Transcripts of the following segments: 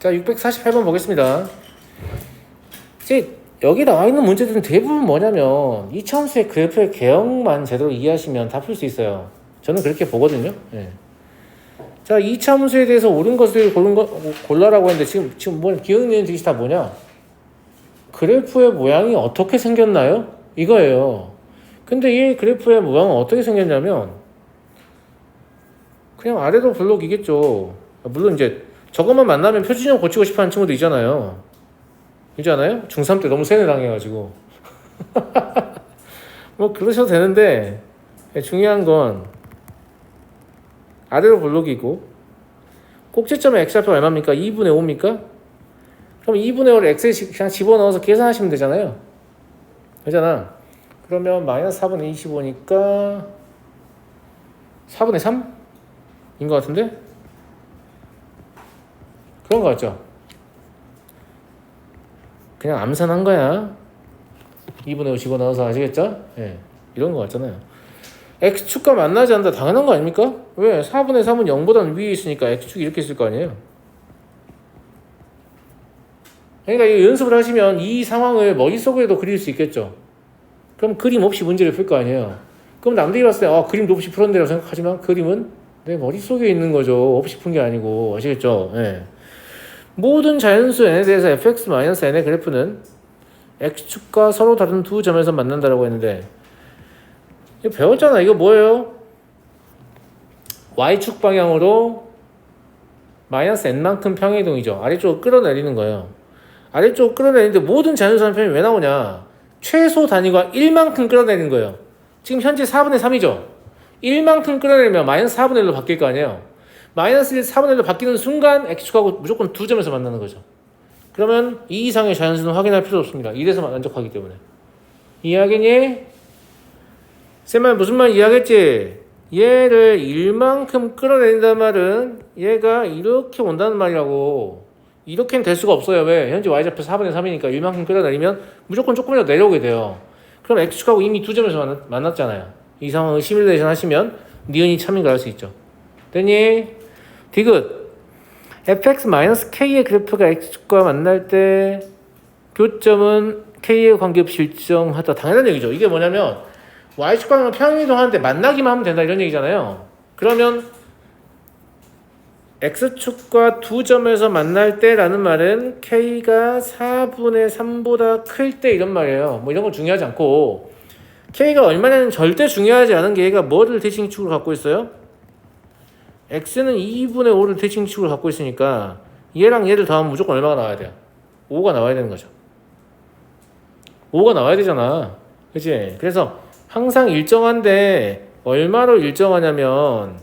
자, 648번 보겠습니다. 이제 여기 나와 있는 문제들은 대부분 뭐냐면 이차함수의 그래프의 개형만 제대로 이해하시면 다 풀 수 있어요. 저는 그렇게 보거든요. 예. 자, 이차함수에 대해서 옳은 것을 골라라고 했는데 지금 뭐 기억나는 뜻이 다 뭐냐? 그래프의 모양이 어떻게 생겼나요? 이거예요. 근데 이 그래프의 모양은 어떻게 생겼냐면 그냥 아래로 블록이겠죠. 물론 이제 저것만 만나면 표준형 고치고 싶어하는 친구도 있잖아요. 있잖아요? 중3 때 너무 세뇌 당해가지고 뭐 그러셔도 되는데 중요한 건 아래로 블록이고 꼭지점의 x좌표 얼마입니까? 2분의 5입니까? 그럼 2분의 5를 x에 그냥 집어넣어서 계산하시면 되잖아요. 그잖아. 그러면 마이너스 4분의 25니까 4분의 3인 것 같은데? 그런 거 같죠? 그냥 암산한 거야. 2분의 5 집어넣어서 아시겠죠? 예, 이런 거 같잖아요. x축과 만나지 않는다. 당연한 거 아닙니까? 왜? 4분의 3은 0보다는 위에 있으니까 x축이 이렇게 있을 거 아니에요. 그러니까 이 연습을 하시면 이 상황을 머릿속에도 그릴 수 있겠죠. 그럼 그림 없이 문제를 풀 거 아니에요. 그럼 남들이 봤을 때 그림도 없이 풀었네라고 생각하지만 그림은 내 머릿속에 있는 거죠. 없이 푼 게 아니고. 아시겠죠? 예. 모든 자연수 n에 대해서 fx-n의 그래프는 x축과 서로 다른 두 점에서 만난다라고 했는데 이거 배웠잖아. 이거 뭐예요? y축 방향으로 마이너스 n만큼 평행이동이죠. 아래쪽으로 끌어내리는 거예요. 아래쪽으로 끌어내리는데 모든 자연수 한 편이 왜 나오냐? 최소 단위가 1만큼 끌어내리는 거예요. 지금 현재 4분의 3이죠. 1만큼 끌어내리면 마이너스 4분의 1로 바뀔 거 아니에요. 마이너스 1, 4분의 1로 바뀌는 순간 x축하고 무조건 두 점에서 만나는 거죠. 그러면 이 이상의 자연수는 확인할 필요 없습니다. 이래서 만족하기 때문에. 이해하겠니? 쌤은 무슨 말 이해하겠지? 얘를 1만큼 끌어내린다는 말은 얘가 이렇게 온다는 말이라고. 이렇게는 될 수가 없어요. 왜? 현재 y좌표 4분의 3이니까 1만큼 끌어내리면 무조건 조금이라도 내려오게 돼요. 그럼 x축하고 이미 두 점에서 만났잖아요. 이 상황을 시뮬레이션 하시면 니은이 참인 걸 알 수 있죠. 됐니? 디귿. fx-k의 그래프가 x축과 만날 때 교점은 k에 관계없이 일정하다. 당연한 얘기죠. 이게 뭐냐면 y축과는 평행이동하는데 만나기만 하면 된다 이런 얘기잖아요. 그러면 x축과 두 점에서 만날 때라는 말은 k가 4분의 3보다 클 때 이런 말이에요. 뭐 이런 건 중요하지 않고 k가 얼마냐는 절대 중요하지 않은 게 얘가 뭐를 대칭축으로 갖고 있어요? x는 2분의 5를 대칭축으로 갖고 있으니까 얘랑 얘를 더하면 무조건 얼마가 나와야 돼요? 5가 나와야 되는 거죠. 5가 나와야 되잖아. 그치? 그래서 항상 일정한데 얼마로 일정하냐면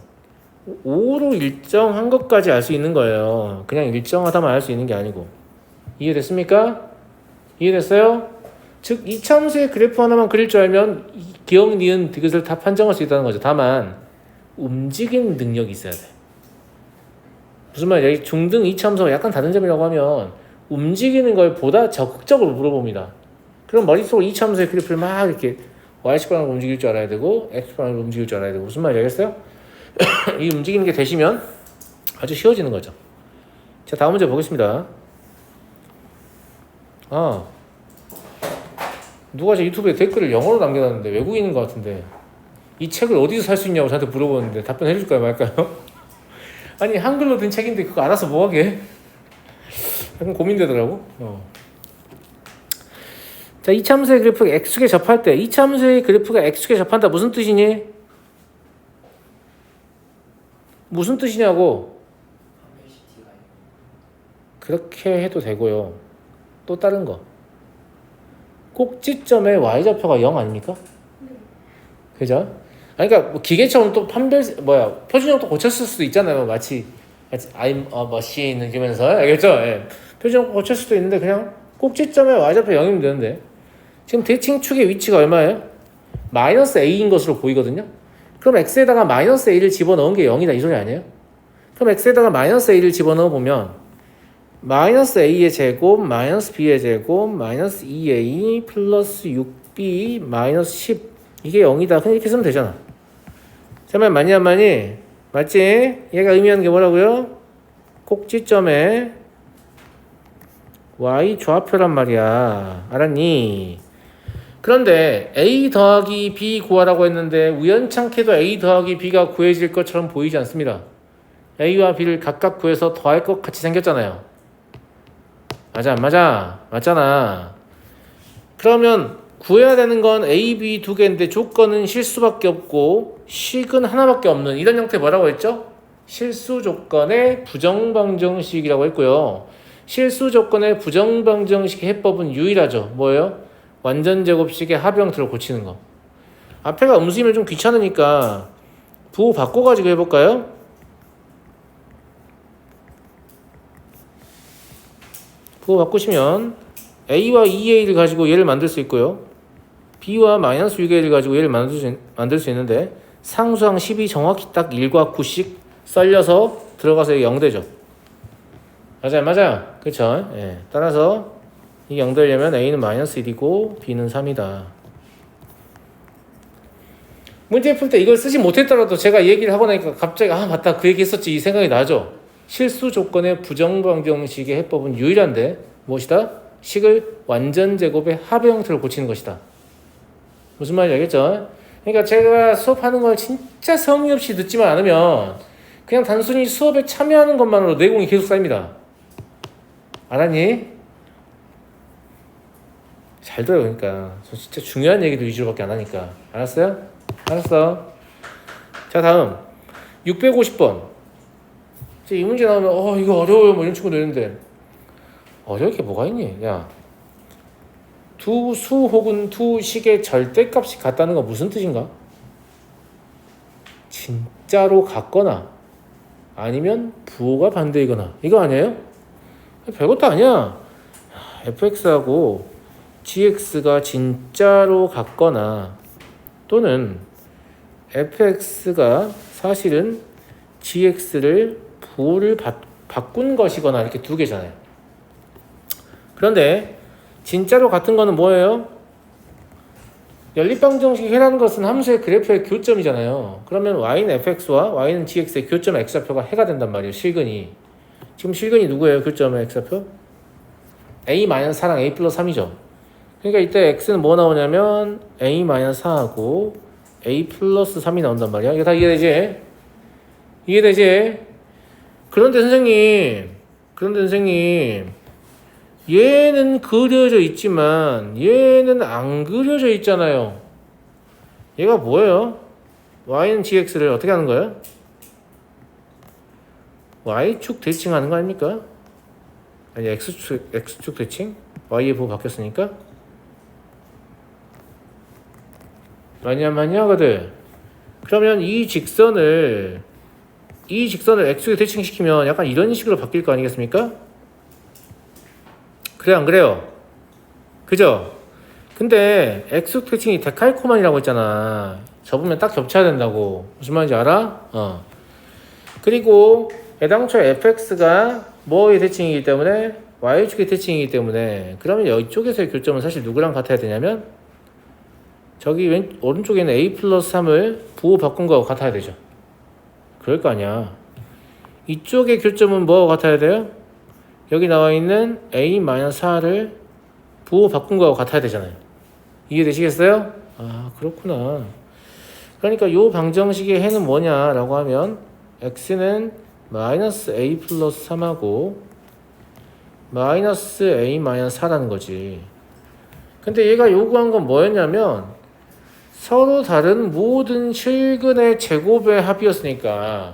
5로 일정한 것까지 알 수 있는 거예요. 그냥 일정하다만 알 수 있는 게 아니고. 이해됐습니까? 이해됐어요? 즉 이차함수의 그래프 하나만 그릴 줄 알면 기억, 니은, 디귿을 다 판정할 수 있다는 거죠. 다만 움직이는 능력이 있어야 돼. 무슨 말이야? 중등 이차함수가 약간 다른 점이라고 하면 움직이는 걸 보다 적극적으로 물어봅니다. 그럼 머릿속으로 이차함수의 그래프를 막 이렇게 y축 방향으로 움직일 줄 알아야 되고 x 방향으로 움직일 줄 알아야 되고. 무슨 말인지 알겠어요? 이 움직이는 게 되시면 아주 쉬워지는 거죠. 자, 다음 문제 보겠습니다. 누가 제 유튜브에 댓글을 영어로 남겨놨는데 외국인인 것 같은데 이 책을 어디서 살 수 있냐고 저한테 물어보는데 답변해 줄까요 말까요? 아니 한글로 된 책인데 그거 알아서 뭐하게? 약간 고민되더라고. 자, 이차함수의 그래프가 x축에 접할 때 이차함수의 그래프가 x축에 접한다 무슨 뜻이니? 무슨 뜻이냐고. 그렇게 해도 되고요. 또 다른 거. 꼭지점의 y좌표가 0 아닙니까? 그죠? 그러니까 뭐 기계처럼 또 표준형 또 고쳤을 수도 있잖아요. 마치 I'm a machine 이러면서 알겠죠? 예. 표준형 고쳤을 수도 있는데 그냥 꼭지점의 y좌표 0이면 되는데 지금 대칭축의 위치가 얼마예요? 마이너스 a인 것으로 보이거든요. 그럼 x에다가 마이너스 a를 집어넣은 게 0이다 이 소리 아니에요? 그럼 x에다가 마이너스 a를 집어넣어 보면 마이너스 a의 제곱 마이너스 b의 제곱 마이너스 2a 플러스 6b 마이너스 10 이게 0이다. 그냥 이렇게 쓰면 되잖아. 잠깐만 많이 안 많이? 맞지? 얘가 의미하는 게 뭐라고요? 꼭지점에 y 좌표란 말이야. 알았니? 그런데 a 더하기 b 구하라고 했는데 우연찮게도 a 더하기 b가 구해질 것처럼 보이지 않습니다. a와 b를 각각 구해서 더할 것 같이 생겼잖아요. 맞아 안 맞아? 맞잖아. 그러면 구해야 되는 건 a, b 두 개인데 조건은 실수밖에 없고 식은 하나밖에 없는 이런 형태 뭐라고 했죠? 실수 조건의 부정방정식이라고 했고요. 실수 조건의 부정방정식의 해법은 유일하죠. 뭐예요? 완전제곱식의 합 형태로 고치는 거. 앞에가 음수이면 좀 귀찮으니까 부호 바꿔가지고 해볼까요? 부호 바꾸시면 a와 2a를 가지고 얘를 만들 수 있고요. b와 마이너스 6a를 가지고 얘를 만들 수 있는데 상수항 10이 정확히 딱 1과 9씩 썰려서 들어가서 0되죠. 맞아요, 맞아요. 그쵸? 예. 따라서 이 0되려면 a는 마이너스 1이고 b는 3이다. 문제 풀 때 이걸 쓰지 못했더라도 제가 얘기를 하고 나니까 갑자기 아 맞다 그 얘기 했었지 이 생각이 나죠. 실수 조건의 부정방정식의 해법은 유일한데 무엇이다? 식을 완전제곱의 합의 형태로 고치는 것이다. 무슨 말인지 알겠죠? 그러니까 제가 수업하는 걸 진짜 성의 없이 듣지만 않으면 그냥 단순히 수업에 참여하는 것만으로 내공이 계속 쌓입니다. 알았니? 잘 들어요. 그러니까 저 진짜 중요한 얘기도 위주로밖에 안 하니까. 알았어요? 알았어. 자 다음 650번. 이 문제 나오면 이거 어려워요 뭐 이런 친구도 있는데 어려울 게 뭐가 있니? 야, 두 수 혹은 두 식의 절대값이 같다는 건 무슨 뜻인가? 진짜로 같거나 아니면 부호가 반대이거나 이거 아니에요? 별것도 아니야. fx하고 gx가 진짜로 같거나 또는 fx가 사실은 gx를 부호를 바꾼 것이거나 이렇게 두 개잖아요. 그런데 진짜로 같은 거는 뭐예요? 연립방정식 해라는 것은 함수의 그래프의 교점이잖아요. 그러면 y는 fx와 y는 gx의 교점 x좌표가 해가 된단 말이에요. 실근이. 지금 실근이 누구예요? 교점의 x좌표? a-4랑 a 플러스 3이죠. 그러니까 이때 x는 뭐 나오냐면 a-4하고 a 플러스 3이 나온단 말이야. 이거 다 이해되지? 이해되지? 그런데 선생님 얘는 그려져 있지만 얘는 안 그려져 있잖아요. 얘가 뭐예요? y는 gx를 어떻게 하는 거예요? y축 대칭하는 거 아닙니까? 아니 x축 대칭? y의 부호 바뀌었으니까? 맞냐 하거든. 그러면 이 직선을 x축에 대칭시키면 약간 이런 식으로 바뀔 거 아니겠습니까? 그래 안 그래요? 그죠? 근데 x축 대칭이 데칼코만이라고 했잖아. 접으면 딱 겹쳐야 된다고. 무슨 말인지 알아? 그리고 애당초 fx가 뭐의 대칭이기 때문에 y축의 대칭이기 때문에 그러면 이쪽에서의 교점은 사실 누구랑 같아야 되냐면 저기 오른쪽에 있는 a 플러스 3을 부호 바꾼 거하고 같아야 되죠. 그럴 거 아니야. 이쪽의 교점은 뭐하고 같아야 돼요? 여기 나와 있는 a-4를 부호 바꾼 거하고 같아야 되잖아요. 이해되시겠어요? 아 그렇구나. 그러니까 이 방정식의 해는 뭐냐라고 하면 x는 마이너스 a 플러스 3하고 마이너스 a-4라는 거지. 근데 얘가 요구한 건 뭐였냐면 서로 다른 모든 실근의 제곱의 합이었으니까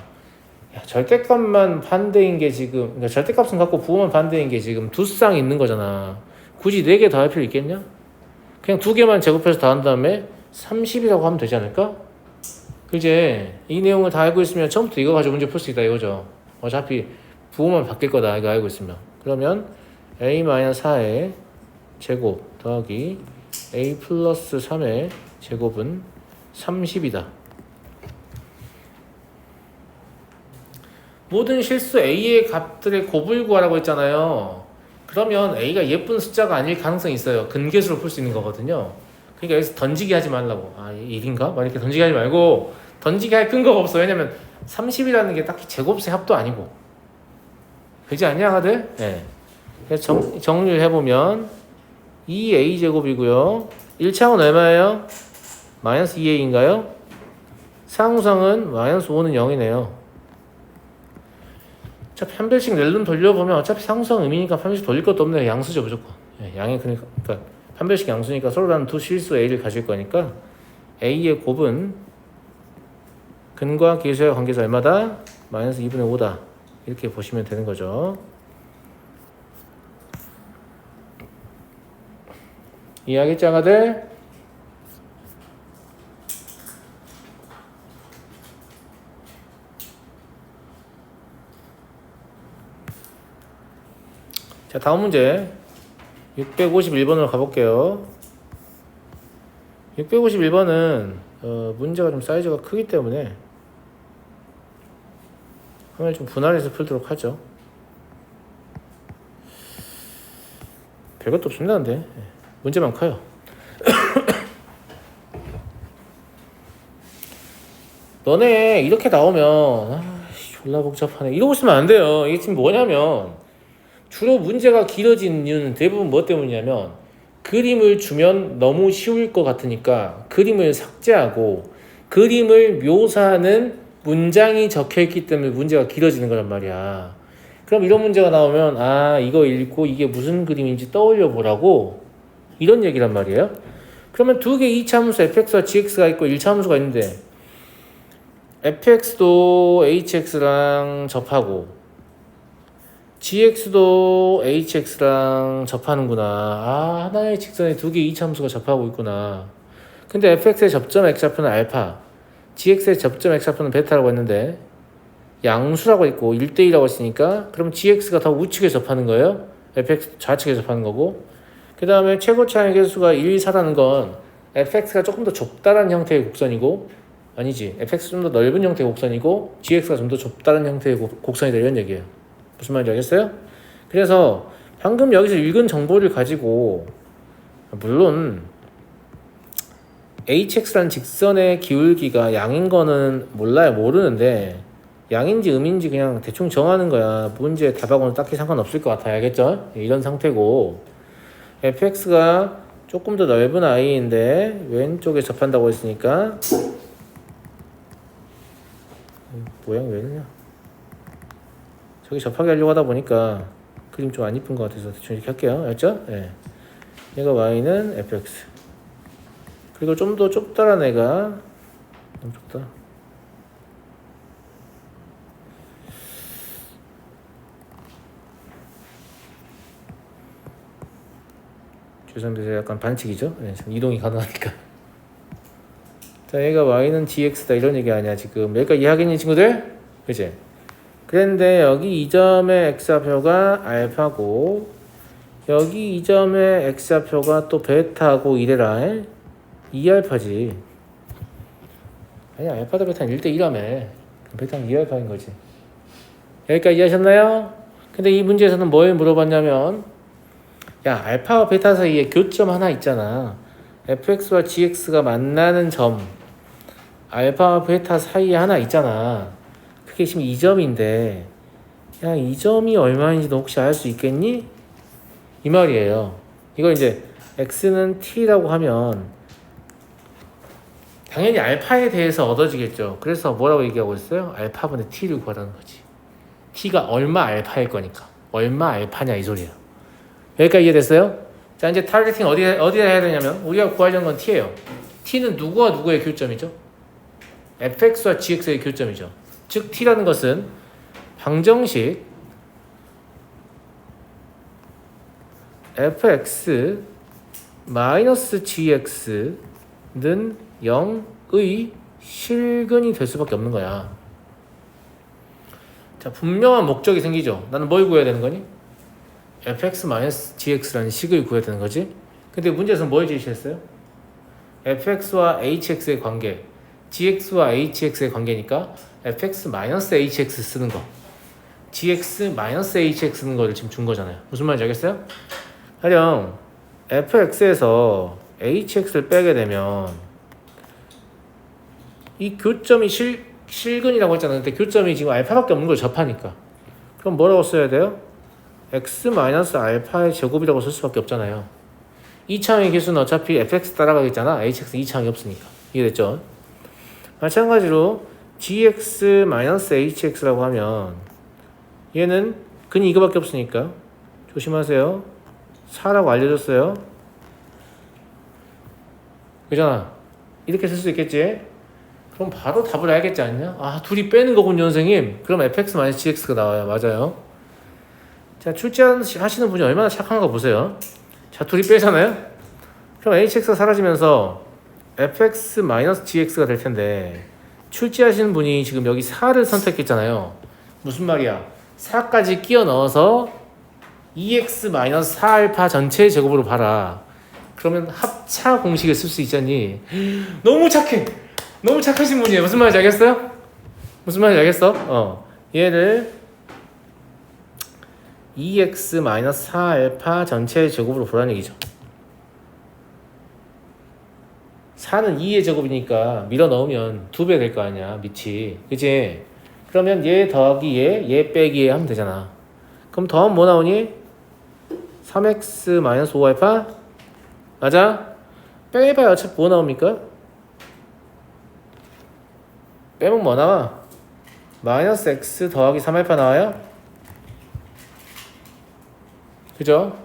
절대값만 반대인 게 지금 그러니까 절대값은 같고 부호만 반대인 게 지금 두 쌍 있는 거잖아. 굳이 4개 더 할 필요 있겠냐? 그냥 2개만 제곱해서 더한 다음에 30이라고 하면 되지 않을까? 그제 이 내용을 다 알고 있으면 처음부터 이거 가지고 문제 풀 수 있다 이거죠. 어차피 부호만 바뀔 거다 이거 알고 있으면. 그러면 a-4의 제곱 더하기 a 플러스 3의 제곱은 30이다. 모든 실수 a의 값들의 곱을 구하라고 했잖아요. 그러면 a가 예쁜 숫자가 아닐 가능성이 있어요. 근계수로 풀 수 있는 거거든요. 그러니까 여기서 던지기 하지 말라고. 1인가? 막 이렇게 던지기 하지 말고 던지기 할 근거가 없어. 왜냐면 30이라는 게 딱히 제곱수의 합도 아니고. 그렇지 않냐, 아들? 네. 그래서 정리를 해보면 2a제곱이고요. 1차항은 얼마예요? 마이너스 2a인가요? 상수항은 마이너스 5는 0이네요. 어차피 한 배씩 낼름 돌려보면 어차피 상수항 의미니까 한 배씩 돌릴 것도 없네요. 양수죠 무조건. 양이 그러니까 한 배씩 양수니까 서로 다른 두 실수 a를 가질 거니까 a의 곱은 근과 기수의 관계에서 얼마다? 마이너스 2분의 5다. 이렇게 보시면 되는 거죠. 이해하겠지, 아가들? 자, 다음 문제 651번으로 가볼게요. 651번은 문제가 좀 사이즈가 크기 때문에 화면을 좀 분할해서 풀도록 하죠. 별것도 없습니다. 근데 문제만 커요. 너네 이렇게 나오면 졸라 복잡하네 이러고 있으면 안 돼요. 이게 지금 뭐냐면 주로 문제가 길어진 이유는 대부분 뭐 때문이냐면 그림을 주면 너무 쉬울 것 같으니까 그림을 삭제하고 그림을 묘사하는 문장이 적혀있기 때문에 문제가 길어지는 거란 말이야. 그럼 이런 문제가 나오면 이거 읽고 이게 무슨 그림인지 떠올려 보라고 이런 얘기란 말이에요. 그러면 두 개의 2차 함수 fx와 gx가 있고 1차 함수가 있는데 fx도 hx랑 접하고 gx도 hx랑 접하는구나. 하나의 직선에 두 개의 2차 함수가 접하고 있구나. 근데 fx의 접점 x좌표는 알파, gx의 접점 x좌표는 베타라고 했는데 양수라고 했고 1대1이라고 했으니까 그럼 gx가 더 우측에 접하는 거예요. fx 좌측에 접하는 거고 그 다음에 최고차의 개수가 1, 4라는 건 fx가 조금 더 좁다란 형태의 곡선이고 아니지 fx 좀 더 넓은 형태의 곡선이고 gx가 좀 더 좁다란 형태의 곡선이다 이런 얘기예요. 무슨 말인지 알겠어요? 그래서 방금 여기서 읽은 정보를 가지고 물론 hx라는 직선의 기울기가 양인 거는 모르는데 양인지 음인지 그냥 대충 정하는 거야. 문제의 답하고는 딱히 상관없을 것 같아요. 알겠죠? 이런 상태고 fx가 조금 더 넓은 i인데 왼쪽에 접한다고 했으니까 모양이 왜 이러냐 저기 접하게 하려고 하다 보니까 그림 좀 안 이쁜 것 같아서 대충 이렇게 할게요. 알죠? 네. 얘가 y는 fx 그리고 좀 더 좁다란 애가 너무 좁다 죄송합니다. 약간 반칙이죠? 네, 지금 이동이 가능하니까 자 얘가 y는 gx다 이런 얘기 아니야 지금. 여기까지 이해하겠니 친구들? 그치? 그런데 여기 이 점의 x좌표가 알파고 여기 이 점의 x좌표가 또 베타고 이래라. 2알파지. 아니 알파 대 베타는 1대1라며 베타는 2알파인 거지. 여기까지 이해하셨나요? 근데 이 문제에서는 뭘 물어봤냐면 야 알파와 베타 사이에 교점 하나 있잖아. fx와 gx가 만나는 점 알파와 베타 사이에 하나 있잖아. 그게 지금 2점인데 야 이 점이 얼마인지 너 혹시 알 수 있겠니? 이 말이에요. 이걸 이제 x는 t라고 하면 당연히 알파에 대해서 얻어지겠죠. 그래서 뭐라고 얘기하고 있어요? 알파분의 t를 구하라는 거지. t가 얼마 알파일 거니까. 얼마 알파냐 이 소리야. 여기까지 이해됐어요? 자 이제 타겟팅 어디다 해야 되냐면 우리가 구하려는 건 t예요. t는 누구와 누구의 교점이죠? fx와 gx의 교점이죠. 즉 t라는 것은 방정식 fx 마이너스 gx는 0의 실근이 될 수밖에 없는 거야. 자 분명한 목적이 생기죠. 나는 뭘 구해야 되는 거니? fx-gx라는 식을 구해야 되는 거지. 근데 문제에서는 뭘 제시했어요? fx와 hx의 관계 gx와 hx의 관계니까 fx-hx 쓰는 거 gx-hx 쓰는 거를 지금 준 거잖아요. 무슨 말인지 알겠어요? 가령 fx에서 hx를 빼게 되면 이 교점이 실근이라고 했잖아요. 근데 교점이 지금 알파밖에 없는 걸 접하니까 그럼 뭐라고 써야 돼요? x 마이너스 알파의 제곱이라고 쓸 수밖에 없잖아요. 2차항의 개수는 어차피 fx 따라가겠잖아. hx 2차항이 없으니까. 이해됐죠? 마찬가지로 gx 마이너스 hx라고 하면 얘는 근이 이거밖에 없으니까 조심하세요. 4라고 알려줬어요. 그잖아. 이렇게 쓸 수 있겠지? 그럼 바로 답을 알겠지 않냐? 아, 둘이 빼는 거군요, 선생님. 그럼 fx 마이너스 gx가 나와요. 맞아요. 자, 출제하시는 분이 얼마나 착한가 보세요. 자, 둘이 빼잖아요? 그럼 hx가 사라지면서 fx 마이너스 gx가 될 텐데 출제하시는 분이 지금 여기 4를 선택했잖아요. 무슨 말이야? 4까지 끼워 넣어서 2x 마이너스 4알파 전체의 제곱으로 봐라. 그러면 합차 공식을 쓸 수 있잖니. 너무 착해. 너무 착하신 분이에요. 무슨 말인지 알겠어요? 무슨 말인지 알겠어? 얘를 2x 마이너스 4알파 전체의 제곱으로 보라는 얘기죠. 4는 2의 제곱이니까 밀어 넣으면 2배 될 거 아니야. 밑이. 그치? 그러면 얘 더하기 얘 빼기 얘 하면 되잖아. 그럼 더하면 뭐 나오니? 3x 마이너스 5알파? 맞아? 빼봐야 어차피 뭐 나옵니까? 빼면 뭐 나와? 마이너스 x 더하기 3알파 나와요? 그죠?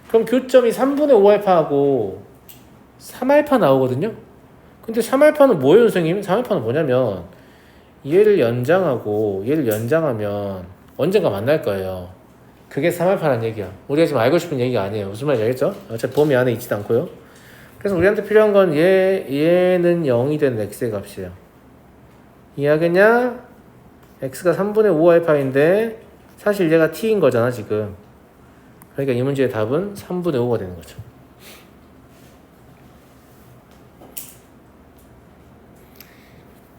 그럼 교점이 3분의 5알파하고 3알파 나오거든요? 근데 3알파는 뭐예요, 선생님? 3알파는 뭐냐면 얘를 연장하고 얘를 연장하면 언젠가 만날 거예요. 그게 3알파라는 얘기야. 우리가 지금 알고 싶은 얘기가 아니에요. 무슨 말인지 알겠죠? 어차피 범위 안에 있지도 않고요. 그래서 우리한테 필요한 건 얘는 0이 된 x의 값이에요. 이해하겠냐? x가 3분의 5알파인데 사실 얘가 t인 거잖아, 지금. 그러니까 이 문제의 답은 3분의 5가 되는 거죠.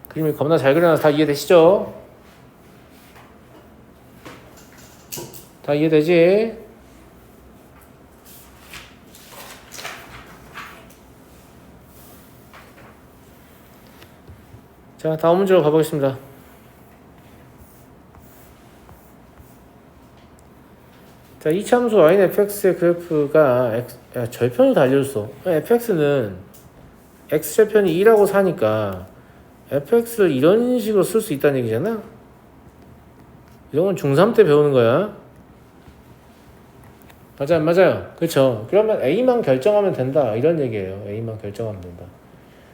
그림이 겁나 잘 그려놔서 다 이해되시죠? 다 이해되지? 자, 다음 문제로 가보겠습니다. 자, 이참수 y는 fx의 그래프가 절편으로 다 알려줬어. fx는 x절편이 2라고 사니까 fx를 이런 식으로 쓸 수 있다는 얘기잖아. 이런 건 중3 때 배우는 거야. 맞아요, 맞아요. 그렇죠. 그러면 a만 결정하면 된다, 이런 얘기예요. a만 결정하면 된다.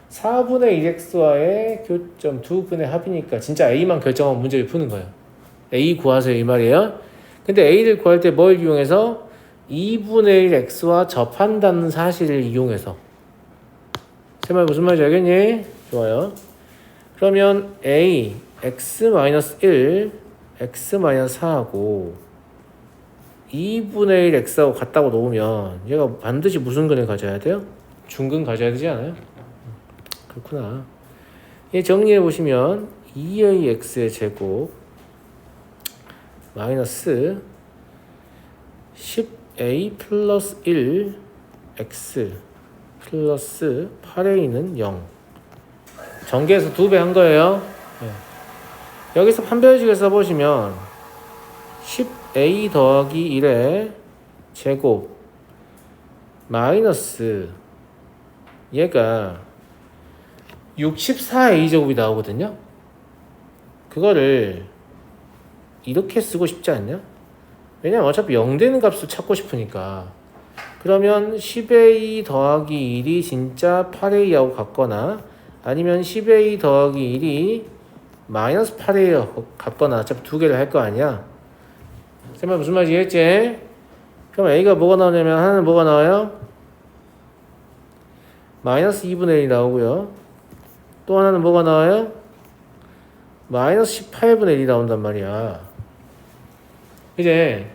4분의 1x와의 교점 2분의 합이니까 진짜 a만 결정하면 문제를 푸는 거예요. a 구하세요, 이 말이에요. 근데 a를 구할 때 뭘 이용해서? 2분의 1 x와 접한다는 사실을 이용해서. 제 말 무슨 말인지 알겠니? 좋아요. 그러면 a x-1 x-4하고 2분의 1 x하고 같다고 놓으면 얘가 반드시 무슨 근을 가져야 돼요? 중근 가져야 되지 않아요? 그렇구나. 얘 정리해 보시면 2의 x의 제곱 마이너스 10a 플러스 1 x 플러스 8a는 0. 전개해서 2배 한 거예요. 네. 여기서 판별식을 써보시면 10a 더하기 1의 제곱 마이너스 얘가 64a 제곱이 나오거든요. 그거를 이렇게 쓰고 싶지 않냐? 왜냐면 어차피 0 되는 값을 찾고 싶으니까. 그러면 10a 더하기 1이 진짜 8a하고 같거나 아니면 10a 더하기 1이 마이너스 8a하고 같거나 어차피 두 개를 할 거 아니야. 쌤말 무슨 말인지 이해했지? 그럼 a가 뭐가 나오냐면 하나는 뭐가 나와요? 마이너스 2분의 1이 나오고요. 또 하나는 뭐가 나와요? 마이너스 18분의 1이 나온단 말이야. 이제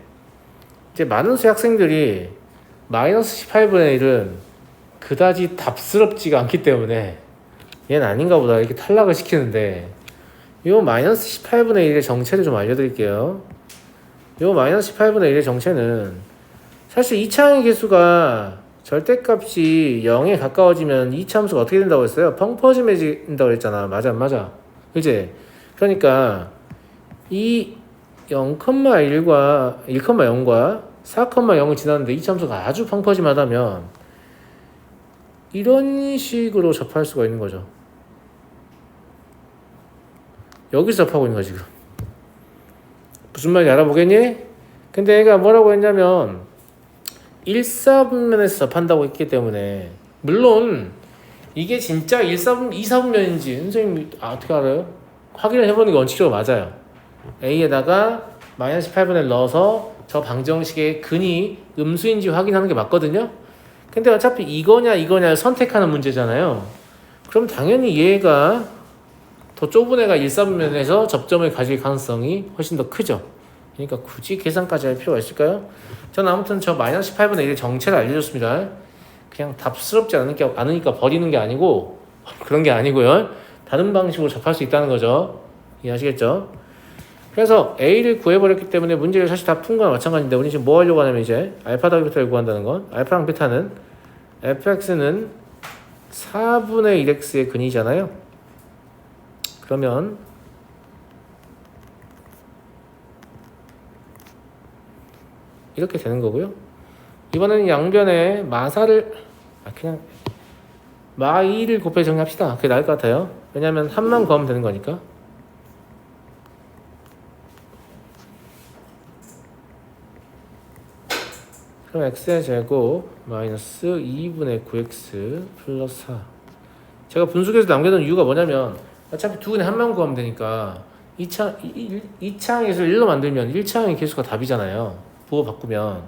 많은 수의 학생들이 마이너스 18분의 1은 그다지 답스럽지가 않기 때문에 얘는 아닌가 보다 이렇게 탈락을 시키는데, 요 마이너스 18분의 1의 정체를 좀 알려드릴게요. 요 마이너스 18분의 1의 정체는 사실 이차항의 개수가 절대값이 0에 가까워지면 이차함수가 어떻게 된다고 했어요? 펑 퍼짐해진다고 했잖아. 맞아 안 맞아? 그치? 그러니까 이 0,1과 1,0과 4,0을 지났는데 이차함수가 아주 펑퍼짐하다면 이런 식으로 접할 수가 있는 거죠. 여기서 접하고 있는 거지 지금. 무슨 말인지 알아보겠니? 근데 얘가 뭐라고 했냐면 1사분면에서 접한다고 했기 때문에 물론 이게 진짜 2사분면인지 선생님 어떻게 알아요? 확인을 해보는 게 원칙적으로 맞아요. A에다가 마이너스 8분의 넣어서 저 방정식의 근이 음수인지 확인하는 게 맞거든요. 근데 어차피 이거냐를 선택하는 문제잖아요. 그럼 당연히 얘가 더 좁은 애가 1사분면에서 접점을 가질 가능성이 훨씬 더 크죠. 그러니까 굳이 계산까지 할 필요가 있을까요? 저는 아무튼 저 마이너스 8분의 1의 정체를 알려줬습니다. 그냥 답스럽지 않으니까 버리는 게 아니고 그런 게 아니고요. 다른 방식으로 접할 수 있다는 거죠. 이해하시겠죠? 그래서 A를 구해버렸기 때문에 문제를 사실 다 푼 거나 마찬가지인데 우리 지금 뭐 하려고 하냐면 이제 알파 더하기 베타를 구한다는 건 알파랑 베타는 fx는 4분의 1x의 근이잖아요. 그러면 이렇게 되는 거고요. 이번에는 양변에 마사를 그냥 마2를 곱해 정리합시다. 그게 나을 것 같아요. 왜냐하면 한만 구하면 되는 거니까. 그럼 x의 제곱 마이너스 2분의 9x 플러스 4. 제가 분수계에서 남겨놓은 이유가 뭐냐면 어차피 두 근에 한만 구하면 되니까 2차항에서 1로 만들면 1차항의 개수가 답이잖아요. 부호 바꾸면.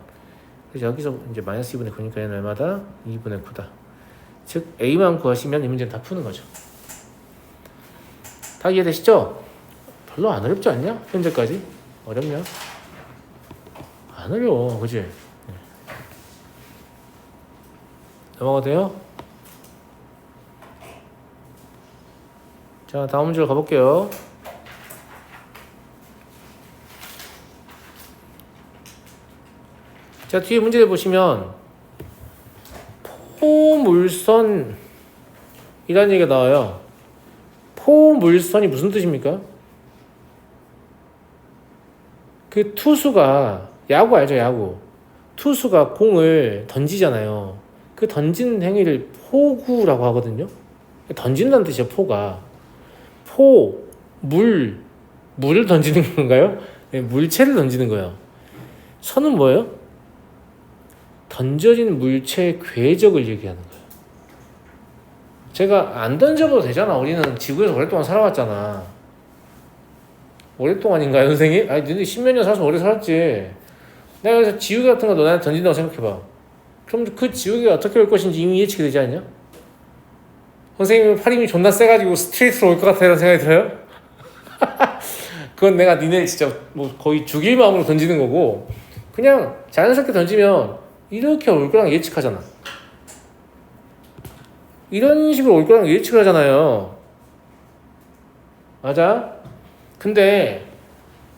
그래서 여기서 이제 마이너스 2분의 9니까 얘는 얼마다? 2분의 9다. 즉 A만 구하시면 이 문제는 다 푸는 거죠. 다 이해되시죠? 별로 안 어렵지 않냐? 현재까지? 어렵냐? 안 어려워. 그치? 넘어가도 돼요? 자, 다음 문제로 가볼게요. 자, 뒤에 문제를 보시면 포물선이라는 얘기가 나와요. 포물선이 무슨 뜻입니까? 그 투수가 야구 알죠? 야구. 투수가 공을 던지잖아요. 그 던지는 행위를 포구라고 하거든요. 던진다는 뜻이에요. 포가. 물을 던지는 건가요? 네, 물체를 던지는 거예요. 선은 뭐예요? 던져진 물체의 궤적을 얘기하는 거예요. 제가 안 던져봐도 되잖아. 우리는 지구에서 오랫동안 살아왔잖아. 오랫동안인가요, 선생님? 아니, 너네 10몇 년 살아서 오래 살았지. 내가 그래서 지우개 같은 거 너한테 던진다고 생각해봐. 그럼 그 지우개가 어떻게 올 것인지 이미 예측이 되지 않냐? 선생님은 팔 힘이 존나 세가지고 스트레이트로 올 것 같아 이런 생각이 들어요? 그건 내가 니네 진짜 뭐 거의 죽일 마음으로 던지는 거고 그냥 자연스럽게 던지면 이렇게 올 거랑 예측하잖아. 이런 식으로 올 거랑 예측을 하잖아요. 맞아? 근데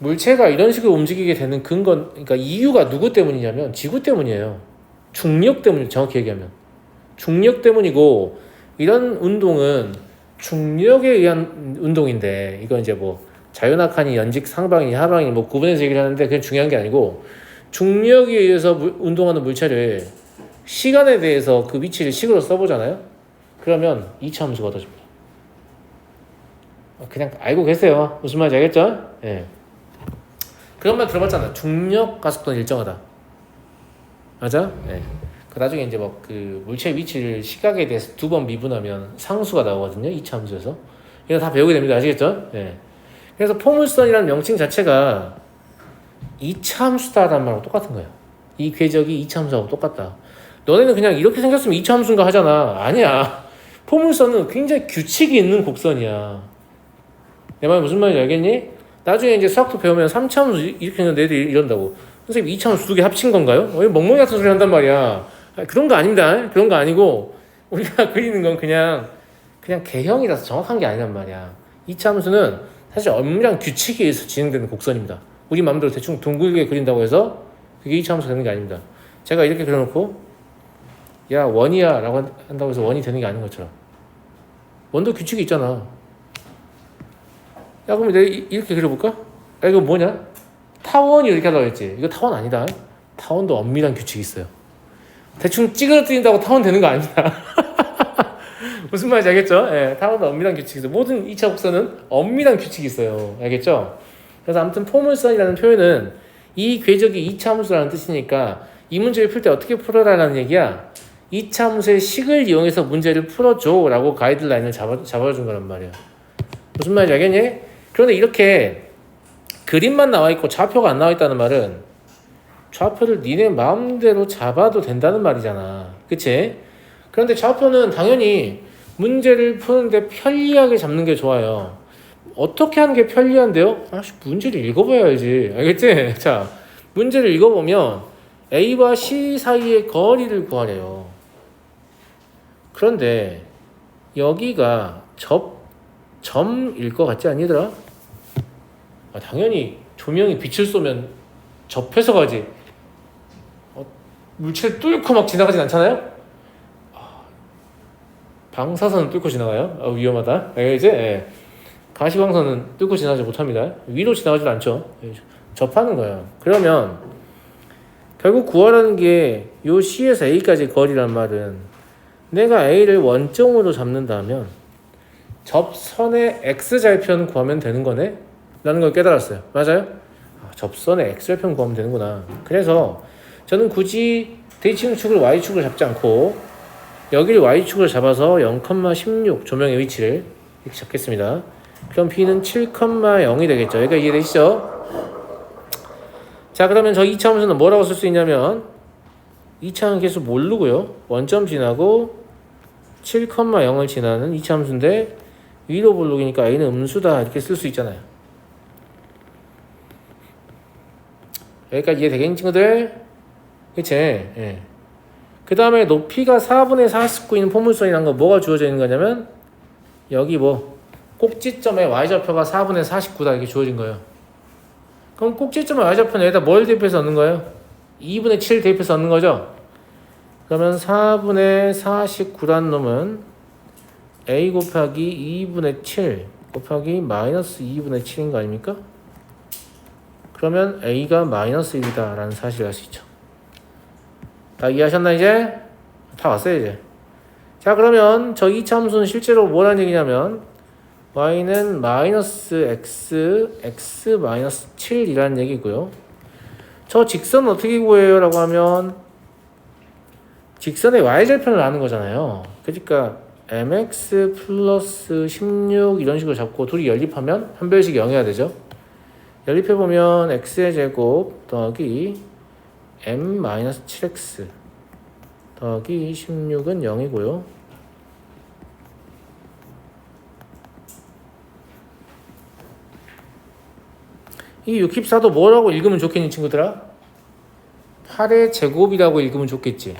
물체가 이런 식으로 움직이게 되는 근거, 그러니까 이유가 누구 때문이냐면 지구 때문이에요. 중력 때문이에요. 정확히 얘기하면. 중력 때문이고 이런 운동은 중력에 의한 운동인데 이건 이제 뭐 자유낙하니 연직 상방이니 하방이니 뭐 구분해서 얘기를 하는데 그게 중요한 게 아니고 중력에 의해서 운동하는 물체를 시간에 대해서 그 위치를 식으로 써보잖아요. 그러면 이차 함수가 얻어집니다. 그냥 알고 계세요. 무슨 말인지 알겠죠? 예. 그런 말 들어봤잖아. 중력 가속도는 일정하다. 맞아? 예. 그 나중에 이제 뭐 그 물체의 위치를 시각에 대해서 2번 미분하면 상수가 나오거든요. 이차 함수에서. 이거 다 배우게 됩니다. 아시겠죠? 예. 그래서 포물선이라는 명칭 자체가 이차 함수다라는 말하고 똑같은 거예요. 이 궤적이 이차 함수하고 똑같다. 너네는 그냥 이렇게 생겼으면 이차 함수인가 하잖아. 아니야. 포물선은 굉장히 규칙이 있는 곡선이야. 내 말 무슨 말인지 알겠니? 나중에 이제 수학도 배우면 3차 함수 이렇게 하는 애들이 이런다고. 선생님 2차 함수 두 개 합친 건가요? 왜 멍멍이 같은 소리 한단 말이야. 그런 거 아닙니다. 그런 거 아니고 우리가 그리는 건 그냥 개형이라서 정확한 게 아니란 말이야. 2차 함수는 사실 엄밀한 규칙에 의해서 진행되는 곡선입니다. 우리 마음대로 대충 둥글게 그린다고 해서 그게 2차 함수 되는 게 아닙니다. 제가 이렇게 그려놓고 야 원이야 라고 한다고 해서 원이 되는 게 아닌 것처럼 원도 규칙이 있잖아. 야 그럼 내가 이렇게 그려볼까? 야 이거 뭐냐? 타원이 이렇게 하려고 했지. 이거 타원 아니다. 타원도 엄밀한 규칙이 있어요. 대충 찌그러뜨린다고 타원 되는 거 아니다. 무슨 말인지 알겠죠? 예, 타원도 엄밀한 규칙이 있어요. 모든 2차 곡선은 엄밀한 규칙이 있어요. 알겠죠? 그래서 아무튼 포물선이라는 표현은 이 궤적이 2차 함수라는 뜻이니까 이 문제를 풀 때 어떻게 풀어라라는 얘기야. 2차 함수의 식을 이용해서 문제를 풀어줘 라고 가이드라인을 잡아준 거란 말이야. 무슨 말인지 알겠니? 그런데 이렇게 그림만 나와 있고 좌표가 안 나와 있다는 말은 좌표를 니네 마음대로 잡아도 된다는 말이잖아. 그치? 그런데 좌표는 당연히 문제를 푸는데 편리하게 잡는 게 좋아요. 어떻게 하는 게 편리한데요? 문제를 읽어봐야 알지. 알겠지? 자, 문제를 읽어보면 A와 C 사이의 거리를 구하래요. 그런데 여기가 점일 것 같지 않니더라? 당연히 조명이 빛을 쏘면 접해서 가지. 물체를 뚫고 막 지나가진 않잖아요? 방사선은 뚫고 지나가요? 위험하다. 이제 예. 가시광선은 뚫고 지나가지 못합니다. 위로 지나가지도 않죠. 접하는 거예요. 그러면 결국 구하라는 게 요 C에서 A까지 거리란 말은 내가 A를 원점으로 잡는다면 접선의 X좌표는 구하면 되는 거네? 라는 걸 깨달았어요. 맞아요? 접선의 X좌표는 구하면 되는구나. 그래서 저는 굳이 대칭축을 Y축을 잡지 않고 여기를 Y축을 잡아서 0,16 조명의 위치를 이렇게 잡겠습니다. 그럼 B는 7,0이 되겠죠. 여기가 이해되시죠? 자, 그러면 저 2차 함수는 뭐라고 쓸 수 있냐면 2차는 계속 모르고요. 원점 지나고 7,0을 지나는 2차 함수인데 위로 볼록이니까 A는 음수다 이렇게 쓸 수 있잖아요. 여기까지 이해되겠니 친구들? 그치? 예. 그 다음에 높이가 4분의 49인 포물선이란 거 뭐가 주어져 있는 거냐면 여기 꼭지점에 y좌표가 4분의 49다 이렇게 주어진 거예요. 그럼 꼭지점에 y좌표는 여기다 뭘 대입해서 얻는 거예요? 2분의 7 대입해서 얻는 거죠? 그러면 4분의 49란 놈은 a 곱하기 2분의 7 곱하기 마이너스 2분의 7인 거 아닙니까? 그러면 a가 마이너스 1이다 라는 사실을 알 수 있죠. 다 이해하셨나 이제? 다 왔어요 이제. 자, 그러면 저 2차 함수는 실제로 뭐라는 얘기냐면 y는 마이너스 x 마이너스 7이라는 얘기고요. 저 직선은 어떻게 구해요? 라고 하면 직선의 y절편을 아는 거잖아요. 그러니까 mx 플러스 16 이런 식으로 잡고 둘이 연립하면 판별식이 0이어야 되죠. 연립해보면 x의 제곱 더하기 m 마이너스 7x 더하기 16은 0이고요. 이 64도 뭐라고 읽으면 좋겠니 친구들아? 8의 제곱이라고 읽으면 좋겠지.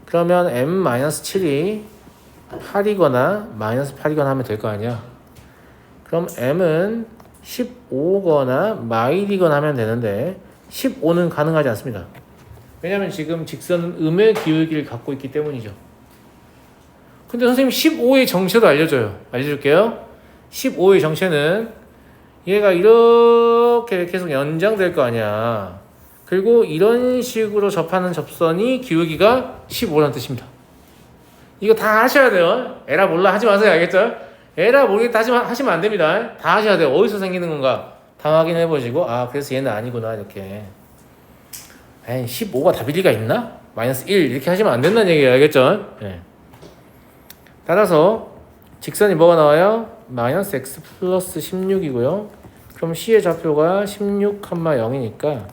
그러면 m 마이너스 7이 8이거나 마이너스 8이거나 하면 될 거 아니야. 그럼 m은 15거나 마일이거나 하면 되는데 15는 가능하지 않습니다. 왜냐하면 지금 직선은 음의 기울기를 갖고 있기 때문이죠. 근데 선생님 15의 정체도 알려줄게요. 15의 정체는 얘가 이렇게 계속 연장될 거 아니야. 그리고 이런 식으로 접하는 접선이 기울기가 15라는 뜻입니다. 이거 다 하셔야 돼요. 에라 몰라 하지 마세요. 알겠죠? 에라 모르겠다 하시면 안 됩니다. 다 하셔야 돼요. 어디서 생기는 건가 다 확인해 보시고 그래서 얘는 아니구나 이렇게. 15가 답일 리가 있나? 마이너스 1 이렇게 하시면 안 된다는 얘기예요. 알겠죠? 네. 따라서 직선이 뭐가 나와요? 마이너스 x 플러스 16이고요. 그럼 C의 좌표가 16,0이니까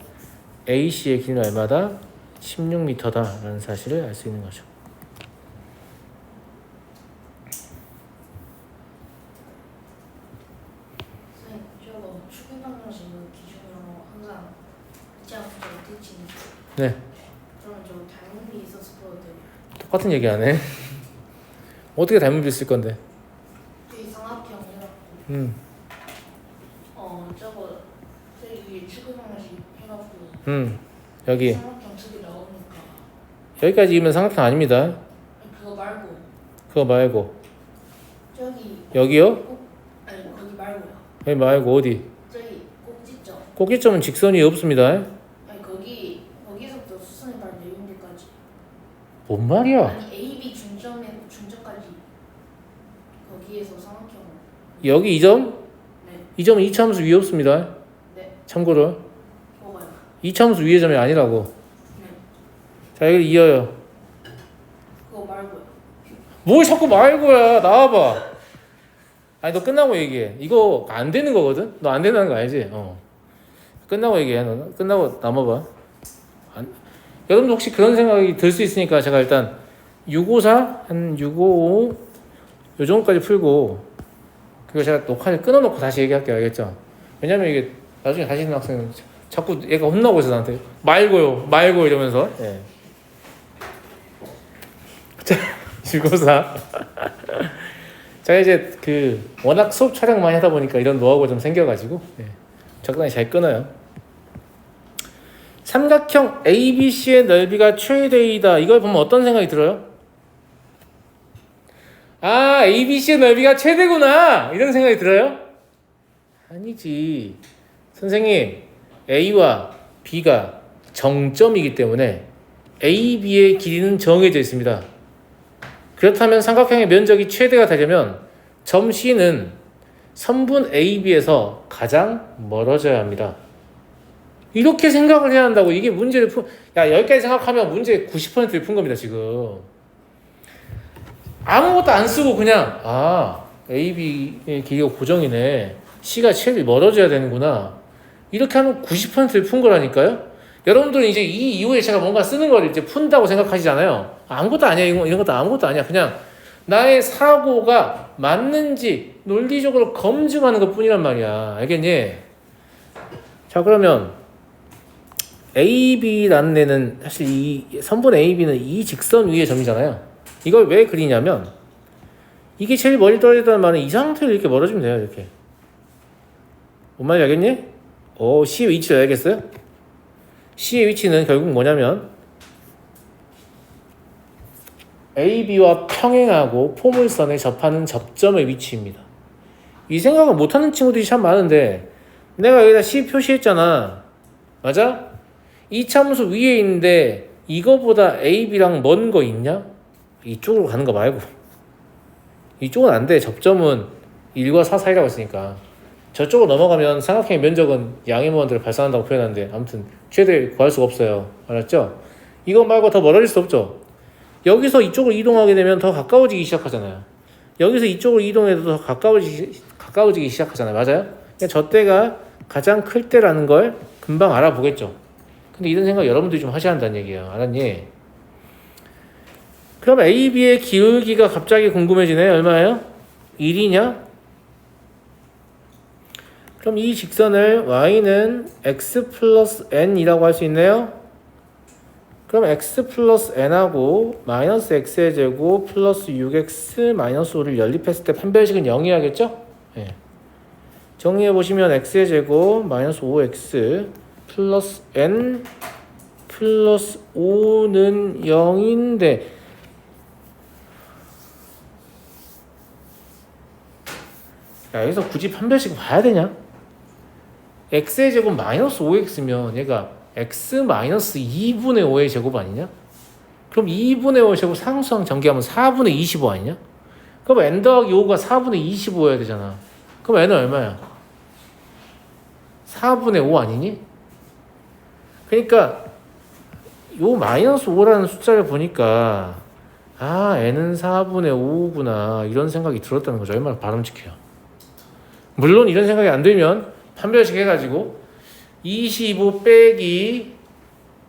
AC의 길이는 얼마다? 16m다 라는 사실을 알 수 있는 거죠. 선생님, 저거 축구 방정식 기준으로 항상 이자부터 어떻게 치는 네. 그러면 저 닮음이 있어서 풀어도 돼요? 똑같은 얘기 안 해? 어떻게 닮은 있을 건데? 이 삼각형 해갖고 저거 저기 축구 방정식 해갖고 여기 삼각형 두 개 나오니까 여기까지 이면 삼각형 아닙니다. 그거 말고 저기 여기요? 아니 거기 말고요. 여기 말고 어디? 저기 꼭지점 꼭지점은 직선이 없습니다. 아니 거기서부터 수선에 바른 내용들까지. 뭔 말이야? 아니 AB 중점까지 거기에서 삼각형. 여기 이 점? 네. 이 점은 이차함수 위에 없습니다. 네. 참고로 뭐가요? 이차함수 위의 점이 아니라고. 네. 자, 여기 이어요. 그거 말고요. 뭘 자꾸 말고야. 나와봐. 아니 너 끝나고 얘기해. 이거 안 되는 거거든? 너 안 된다는 거 알지? 끝나고 얘기해. 너 끝나고 남아봐. 여러분도 혹시 그런 생각이 들 수 있으니까 제가 일단 654, 한 655, 요 정도까지 풀고 그리고 제가 녹화를 끊어놓고 다시 얘기할게요. 알겠죠? 왜냐면 이게 나중에 다시 있는 학생은 자꾸 얘가 혼나고 있어 나한테. 말고 이러면서. 예. 자, 654. 제가 이제 워낙 수업 촬영 많이 하다 보니까 이런 노하우가 좀 생겨가지고 적당히 잘 끊어요. 삼각형 ABC의 넓이가 최대이다. 이걸 보면 어떤 생각이 들어요? 아, ABC의 넓이가 최대구나. 이런 생각이 들어요? 아니지. 선생님, A와 B가 정점이기 때문에 AB의 길이는 정해져 있습니다. 그렇다면 삼각형의 면적이 최대가 되려면 점 C는 선분 AB에서 가장 멀어져야 합니다. 이렇게 생각을 해야 한다고. 이게 문제를 여기까지 생각하면 문제 90%를 푼 겁니다, 지금. 아무것도 안 쓰고 그냥, AB의 길이가 고정이네. C가 최대 멀어져야 되는구나. 이렇게 하면 90%를 푼 거라니까요? 여러분들은 이제 이 이후에 제가 뭔가 쓰는 걸 이제 푼다고 생각하시잖아요. 아무것도 아니야. 이런 것도 아무것도 아니야. 그냥 나의 사고가 맞는지 논리적으로 검증하는 것 뿐이란 말이야. 알겠니? 자, 그러면 AB라는 애는 사실 이 선분 AB는 이 직선 위의 점이잖아요. 이걸 왜 그리냐면 이게 제일 멀리 떨어진다는 말은 이 상태로 이렇게 멀어지면 돼요. 이렇게. 뭔 말인지 알겠니? C의 위치를 알겠어요? C의 위치는 결국 뭐냐면 AB와 평행하고 포물선에 접하는 접점의 위치입니다. 이 생각을 못하는 친구들이 참 많은데 내가 여기다 C 표시했잖아. 맞아? 이 참수 위에 있는데 이거보다 AB랑 먼 거 있냐? 이쪽으로 가는 거 말고 이쪽은 안 돼. 접점은 1과 4 사이라고 했으니까 저쪽으로 넘어가면 삼각형의 면적은 양의 모멘트를 발산한다고 표현하는데 아무튼 최대 구할 수가 없어요. 알았죠? 이거 말고 더 멀어질 수 없죠. 여기서 이쪽으로 이동하게 되면 더 가까워지기 시작하잖아요. 여기서 이쪽으로 이동해도 더 가까워지기 시작하잖아요. 맞아요? 그러니까 저 때가 가장 클 때라는 걸 금방 알아보겠죠. 근데 이런 생각 여러분들이 좀 하셔야 한다는 얘기예요. 알았니? 그럼 AB의 기울기가 갑자기 궁금해지네. 얼마예요? 1이냐? 그럼 이 직선을 y는 x 플러스 n이라고 할 수 있네요. 그럼 x 플러스 n하고 마이너스 x의 제곱 플러스 6x 마이너스 5를 연립했을 때 판별식은 0이야겠죠? 네. 정리해보시면 x의 제곱 마이너스 5x 플러스 n 플러스 5는 0인데 야, 여기서 굳이 판별식 봐야 되냐? x의 제곱 마이너스 5x면 얘가 x 마이너스 2분의 5의 제곱 아니냐? 그럼 2분의 5의 제곱 상수항 전개하면 4분의 25 아니냐? 그럼 n 더하기 5가 4분의 25여야 되잖아. 그럼 n은 얼마야? 4분의 5 아니니? 그러니까 요 마이너스 5라는 숫자를 보니까 n은 4분의 5구나 이런 생각이 들었다는 거죠. 얼마나 바람직해요. 물론 이런 생각이 안 들면 판별식 해가지고 25 빼기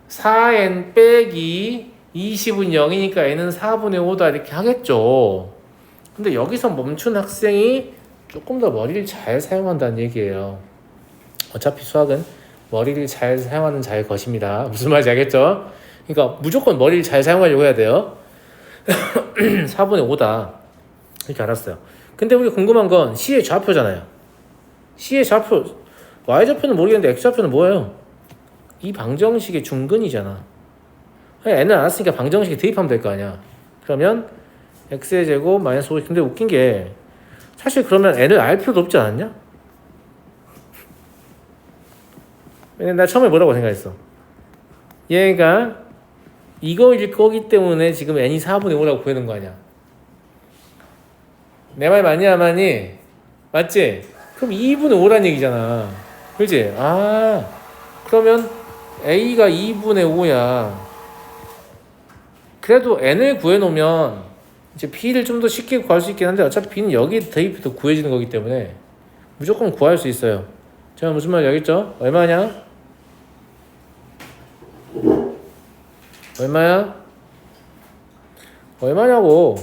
4n 빼기 20은 0이니까 n은 4분의 5다 이렇게 하겠죠. 근데 여기서 멈춘 학생이 조금 더 머리를 잘 사용한다는 얘기예요. 어차피 수학은 머리를 잘 사용하는 자의 것입니다. 무슨 말인지 알겠죠? 그러니까 무조건 머리를 잘 사용하려고 해야 돼요. 4분의 5다 이렇게 알았어요. 근데 우리 궁금한 건 C의 좌표잖아요. C의 좌표, Y좌표는 모르겠는데 X좌표는 뭐예요? 이 방정식의 중근이잖아. n을 알았으니까 방정식에 대입하면 될 거 아니야. 그러면 x의 제곱 마이너스 5. 근데 웃긴 게 사실 그러면 n을 알 필요도 없지 않았냐? 왜냐면 나 처음에 뭐라고 생각했어? 얘가 이거일 거기 때문에 지금 n이 4분의 5라고 구해놓은 거 아니야? 내 말 맞니 안 맞니? 맞지? 그럼 2분의 5란 얘기잖아. 그렇지? 아, 그러면 a가 2분의 5야. 그래도 n을 구해놓으면 이제 b를 좀 더 쉽게 구할 수 있긴 한데 어차피 b는 여기 대입해도 구해지는 거기 때문에 무조건 구할 수 있어요. 제가 무슨 말인지 알겠죠? 얼마냐? 얼마야? 얼마냐고.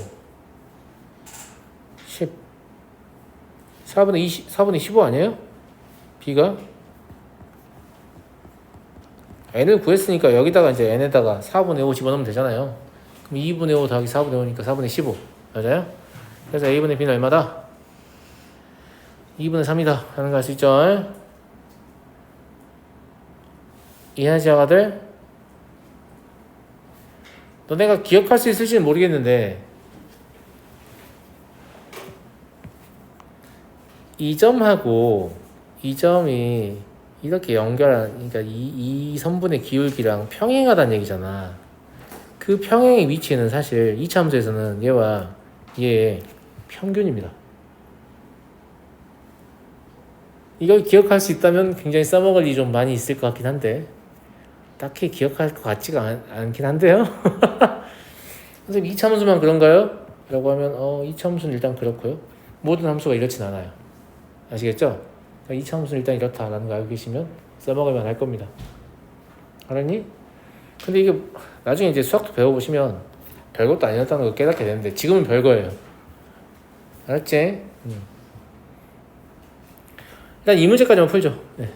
10 4분의 20, 4분의 15 아니에요? b가 n을 구했으니까 여기다가 이제 n에다가 4분의 5 집어넣으면 되잖아요. 그럼 2분의 5 더하기 4분의 5니까 4분의 15 맞아요? 그래서 a분의 b는 얼마다? 2분의 3이다 하는 거 알 수 있죠? 이해하지 아가들? 너네가 기억할 수 있을지는 모르겠는데 이 점하고 이 점이 이렇게 그러니까 이 선분의 기울기랑 평행하다는 얘기잖아. 그 평행의 위치는 사실 이차함수에서는 얘와 얘의 평균입니다. 이걸 기억할 수 있다면 굉장히 써먹을 일이 좀 많이 있을 것 같긴 한데 딱히 기억할 것 같지가 않긴 한데요. 선생님 이차함수만 그런가요? 라고 하면 이차함수는 일단 그렇고요. 모든 함수가 이렇진 않아요. 아시겠죠? 이차함수는 일단 이렇다라는 거 알고 계시면 써먹을만 할 겁니다. 알았니? 근데 이게 나중에 이제 수학도 배워보시면 별것도 아니었다는 걸 깨닫게 되는데 지금은 별거예요. 알았지? 일단 이 문제까지만 풀죠. 네.